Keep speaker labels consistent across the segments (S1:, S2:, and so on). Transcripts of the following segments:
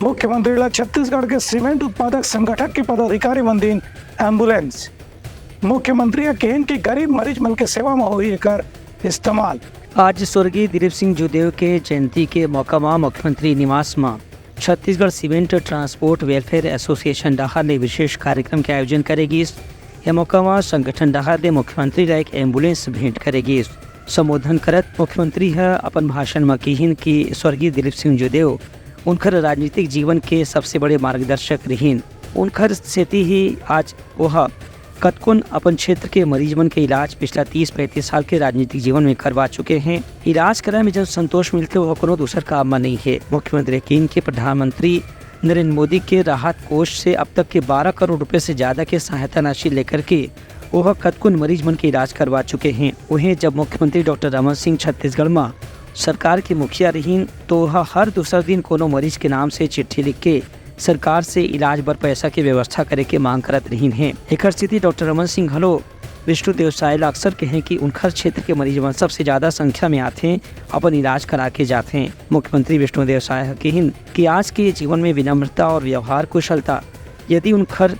S1: मुख्यमंत्रीला छत्तीसगढ़ के सीमेंट उत्पादक संगठन के पदाधिकारी मंदिन एम्बुलेंस। मुख्यमंत्री कहें कि गरीब मरीज मन के सेवा में हुई एकर इस्तेमाल।
S2: आज स्वर्गीय दिलीप सिंह जूदेव के जयंती के मौका में मुख्यमंत्री निवास में Chhattisgarh cement transport welfare association डहार ने विशेष कार्यक्रम के आयोजन करेगी। यह मौका में संगठन डहार ने मुख्यमंत्री ला एक एम्बुलेंस भेंट करेगी। संबोधन करत मुख्यमंत्री है अपन भाषण में कहिन कि स्वर्गीय दिलीप सिंह जूदेव उनकर राजनीतिक जीवन के सबसे बड़े मार्गदर्शक रहीन। उनकर सेती ही आज वह कतकुन अपन क्षेत्र के मरीज मन के इलाज पिछला 30-35 साल के राजनीतिक जीवन में करवा चुके हैं। इलाज कराए में जब संतोष मिलते वह कोनो दूसर काम में नहीं है। मुख्यमंत्री केन के प्रधानमंत्री नरेंद्र मोदी के राहत कोष से अब तक के 12 करोड़ रुपए से ज्यादा के सहायता राशि लेकर के वह कतकुन मरीज मन के इलाज करवा चुके हैं। वहीं जब मुख्यमंत्री डॉक्टर रमन सिंह छत्तीसगढ़ में सरकार के मुखिया रहीन तो वह हर दूसरा दिन कोनो मरीज के नाम से चिट्ठी लिख के सरकार से इलाज बर पैसा के व्यवस्था करे के मांग करत रहीन है। एक स्थिति डॉक्टर रमन सिंह हलो विष्णु देव सायल अक्सर कहें कि उनकर क्षेत्र के मरीज मन सबसे ज्यादा संख्या में आते हैं, अपन इलाज करा के जाते हैं। मुख्यमंत्री विष्णु देव सायल कहें कि आज के जीवन में विनम्रता और व्यवहार कुशलता यदि उनकर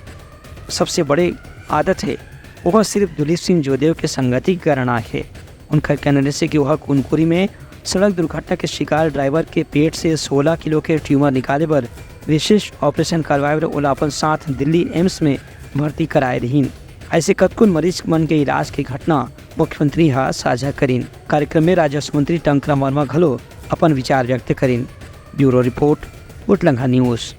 S2: सबसे बड़े आदत है वह सिर्फ दिलीप सिंह जूदेव के संगति के कारण है। उनका कहने से कि वह कुनकुरी में सड़क दुर्घटना के शिकार ड्राइवर के पेट से 16 किलो के ट्यूमर निकाले पर विशेष ऑपरेशन करवाए और अपन साथ दिल्ली एम्स में भर्ती कराए रहीन। ऐसे कतकुन मरीज मन के इलाज की घटना मुख्यमंत्री हा साझा करीन। कार्यक्रम में राजस्व मंत्री टंकराम वर्मा घलो अपन विचार व्यक्त करीन। ब्यूरो रिपोर्ट बुटलंगा न्यूज।